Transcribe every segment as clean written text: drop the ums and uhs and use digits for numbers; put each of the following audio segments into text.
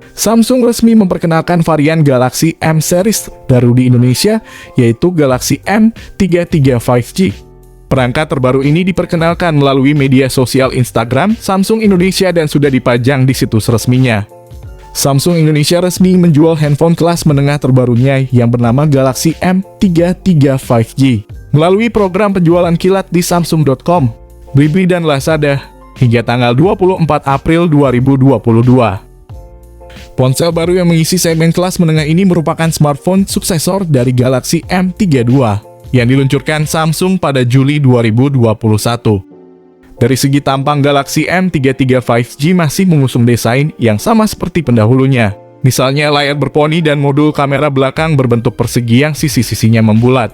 Samsung resmi memperkenalkan varian Galaxy M series baru di Indonesia, yaitu Galaxy M33 5G. Perangkat terbaru ini diperkenalkan melalui media sosial Instagram Samsung Indonesia dan sudah dipajang di situs resminya. Samsung Indonesia resmi menjual handphone kelas menengah terbarunya yang bernama Galaxy M33 5G melalui program penjualan kilat di samsung.com, Blibli dan Lazada hingga tanggal 24 April 2022. Ponsel baru yang mengisi segmen kelas menengah ini merupakan smartphone suksesor dari Galaxy M32 yang diluncurkan Samsung pada Juli 2021. Dari segi tampang, Galaxy M33 5G masih mengusung desain yang sama seperti pendahulunya. Misalnya layar berponi dan modul kamera belakang berbentuk persegi yang sisi-sisinya membulat.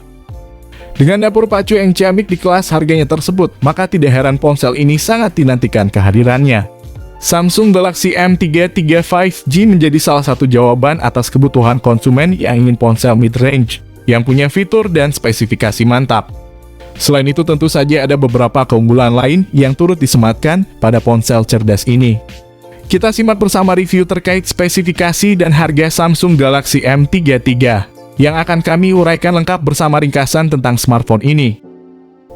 Dengan dapur pacu yang ciamik di kelas harganya tersebut, maka tidak heran ponsel ini sangat dinantikan kehadirannya. Samsung Galaxy M33 5G menjadi salah satu jawaban atas kebutuhan konsumen yang ingin ponsel mid-range yang punya fitur dan spesifikasi mantap. Selain itu tentu saja ada beberapa keunggulan lain yang turut disematkan pada ponsel cerdas ini. Kita simak bersama review terkait spesifikasi dan harga Samsung Galaxy M33 yang akan kami uraikan lengkap bersama ringkasan tentang smartphone ini.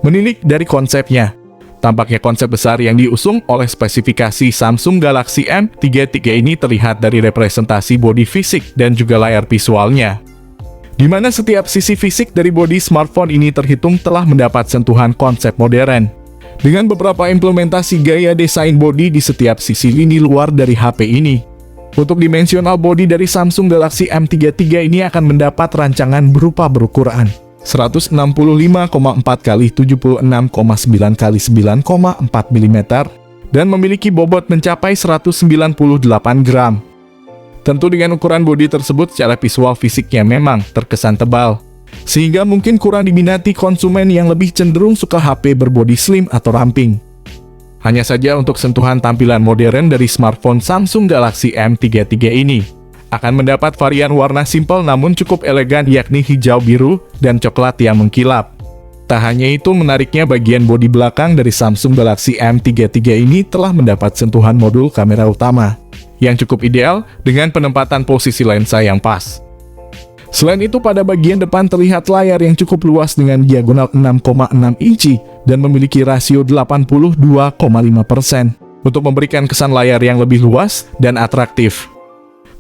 Menilik dari konsepnya, tampaknya konsep besar yang diusung oleh spesifikasi Samsung Galaxy M33 ini terlihat dari representasi bodi fisik dan juga layar visualnya, di mana setiap sisi fisik dari bodi smartphone ini terhitung telah mendapat sentuhan konsep modern, dengan beberapa implementasi gaya desain bodi di setiap sisi lini luar dari HP ini. Untuk dimensional bodi dari Samsung Galaxy M33 ini akan mendapat rancangan berupa berukuran 165,4 x 76,9 x 9,4 mm dan memiliki bobot mencapai 198 gram. Tentu dengan ukuran bodi tersebut secara visual fisiknya memang terkesan tebal, sehingga mungkin kurang diminati konsumen yang lebih cenderung suka HP berbodi slim atau ramping. Hanya saja untuk sentuhan tampilan modern dari smartphone Samsung Galaxy M33 ini akan mendapat varian warna simpel namun cukup elegan, yakni hijau biru dan coklat yang mengkilap. Tak hanya itu, menariknya bagian bodi belakang dari Samsung Galaxy M33 ini telah mendapat sentuhan modul kamera utama yang cukup ideal dengan penempatan posisi lensa yang pas. Selain itu, pada bagian depan terlihat layar yang cukup luas dengan diagonal 6,6 inci dan memiliki rasio 82,5% untuk memberikan kesan layar yang lebih luas dan atraktif.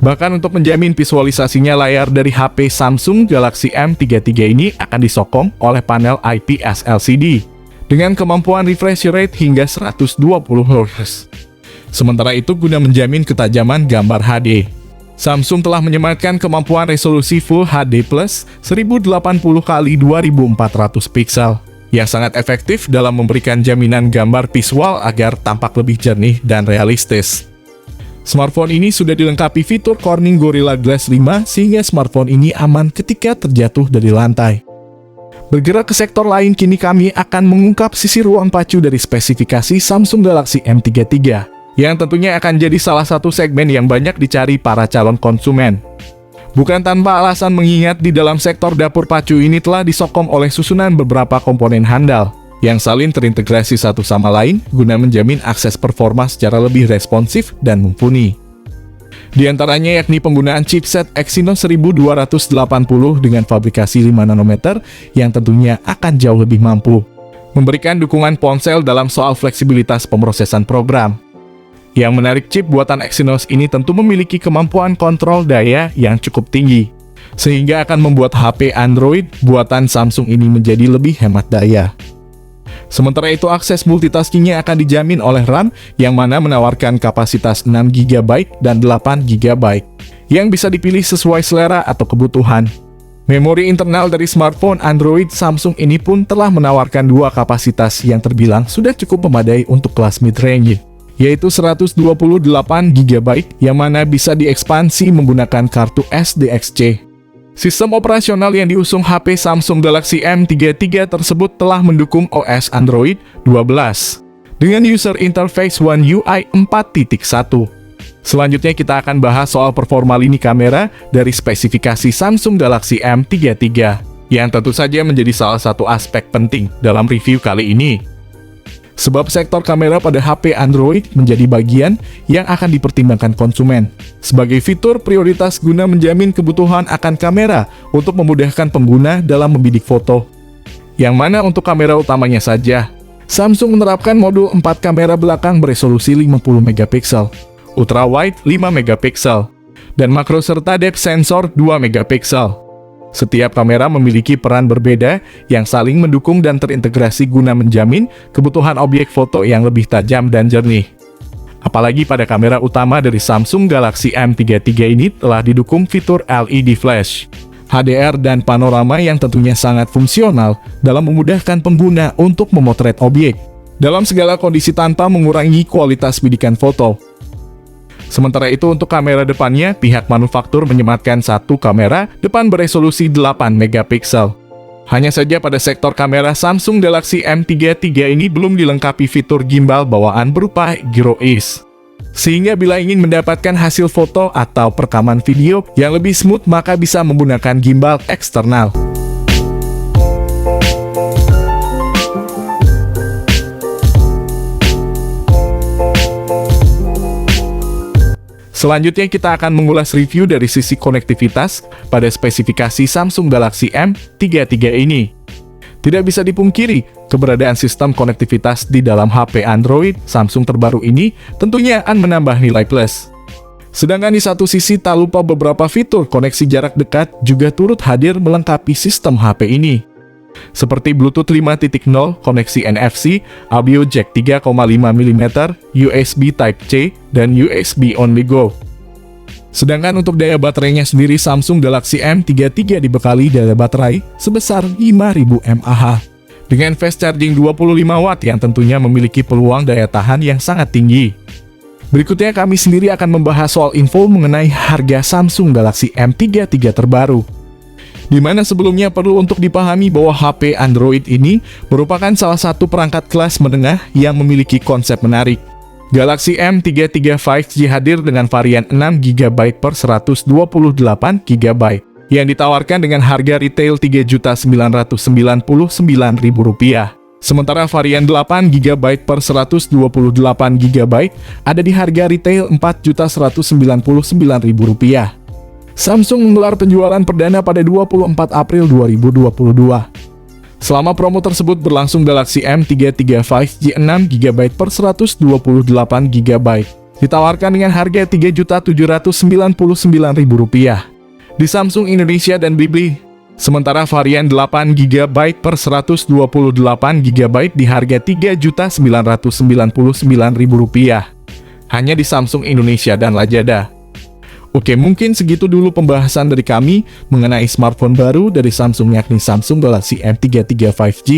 Bahkan untuk menjamin visualisasinya, layar dari HP Samsung Galaxy M33 ini akan disokong oleh panel IPS LCD dengan kemampuan refresh rate hingga 120 Hz. Sementara itu, guna menjamin ketajaman gambar HD, Samsung telah menyematkan kemampuan resolusi Full HD Plus 1080 x 2400 pixel yang sangat efektif dalam memberikan jaminan gambar visual agar tampak lebih jernih dan realistis. Smartphone ini sudah dilengkapi fitur Corning Gorilla Glass 5 sehingga smartphone ini aman ketika terjatuh dari lantai. Bergerak ke sektor lain, kini kami akan mengungkap sisi ruang pacu dari spesifikasi Samsung Galaxy M33. Yang tentunya akan jadi salah satu segmen yang banyak dicari para calon konsumen. Bukan tanpa alasan, mengingat di dalam sektor dapur pacu ini telah disokong oleh susunan beberapa komponen handal yang saling terintegrasi satu sama lain guna menjamin akses performa secara lebih responsif dan mumpuni. Di antaranya yakni penggunaan chipset Exynos 1280 dengan fabrikasi 5 nanometer yang tentunya akan jauh lebih mampu memberikan dukungan ponsel dalam soal fleksibilitas pemrosesan program. Yang menarik, chip buatan Exynos ini tentu memiliki kemampuan kontrol daya yang cukup tinggi, sehingga akan membuat HP Android buatan Samsung ini menjadi lebih hemat daya. Sementara itu, akses multitaskingnya akan dijamin oleh RAM yang mana menawarkan kapasitas 6 GB dan 8 GB, yang bisa dipilih sesuai selera atau kebutuhan. Memori internal dari smartphone Android Samsung ini pun telah menawarkan dua kapasitas yang terbilang sudah cukup memadai untuk kelas mid-range, yaitu 128 GB yang mana bisa diekspansi menggunakan kartu SDXC. Sistem operasional yang diusung HP Samsung Galaxy M33 tersebut telah mendukung OS Android 12 dengan user interface One UI 4.1. Selanjutnya kita akan bahas soal performa lini kamera dari spesifikasi Samsung Galaxy M33 yang tentu saja menjadi salah satu aspek penting dalam review kali ini. Sebab sektor kamera pada HP Android menjadi bagian yang akan dipertimbangkan konsumen sebagai fitur prioritas guna menjamin kebutuhan akan kamera untuk memudahkan pengguna dalam membidik foto. Yang mana untuk kamera utamanya saja, Samsung menerapkan modul 4 kamera belakang beresolusi 50 megapiksel, ultra wide 5 megapiksel, dan makro serta depth sensor 2 megapiksel. Setiap kamera memiliki peran berbeda yang saling mendukung dan terintegrasi guna menjamin kebutuhan objek foto yang lebih tajam dan jernih. Apalagi pada kamera utama dari Samsung Galaxy M33 ini telah didukung fitur LED flash, HDR dan panorama yang tentunya sangat fungsional dalam memudahkan pengguna untuk memotret objek dalam segala kondisi tanpa mengurangi kualitas bidikan foto. Sementara itu untuk kamera depannya, pihak manufaktur menyematkan satu kamera depan beresolusi 8 megapiksel. Hanya saja pada sektor kamera Samsung Galaxy M33 ini belum dilengkapi fitur gimbal bawaan berupa Gyro Ace. Sehingga bila ingin mendapatkan hasil foto atau perekaman video yang lebih smooth maka bisa menggunakan gimbal eksternal. Selanjutnya kita akan mengulas review dari sisi konektivitas pada spesifikasi Samsung Galaxy M33 ini. Tidak bisa dipungkiri, keberadaan sistem konektivitas di dalam HP Android Samsung terbaru ini tentunya akan menambah nilai plus. Sedangkan di satu sisi tak lupa beberapa fitur koneksi jarak dekat juga turut hadir melengkapi sistem HP ini. Seperti Bluetooth 5.0, koneksi NFC, audio jack 3,5 mm, USB Type-C, dan USB Only Go. Sedangkan untuk daya baterainya sendiri Samsung Galaxy M33 dibekali daya baterai sebesar 5000 mAh. Dengan fast charging 25 watt yang tentunya memiliki peluang daya tahan yang sangat tinggi. Berikutnya kami sendiri akan membahas soal info mengenai harga Samsung Galaxy M33 terbaru. Di mana sebelumnya perlu untuk dipahami bahwa HP Android ini merupakan salah satu perangkat kelas menengah yang memiliki konsep menarik. Galaxy M33 5G hadir dengan varian 6GB per 128GB yang ditawarkan dengan harga retail Rp3.999.000. Sementara varian 8GB per 128GB ada di harga retail Rp4.199.000. Samsung menggelar penjualan perdana pada 24 April 2022. Selama promo tersebut berlangsung, Galaxy M33 5G 6GB per 128GB ditawarkan dengan harga Rp3.799.000 di Samsung Indonesia dan Blibli. Sementara varian 8GB per 128GB di harga Rp3.999.000 hanya di Samsung Indonesia dan Lazada. Oke, mungkin segitu dulu pembahasan dari kami mengenai smartphone baru dari Samsung yakni Samsung Galaxy M33 5G.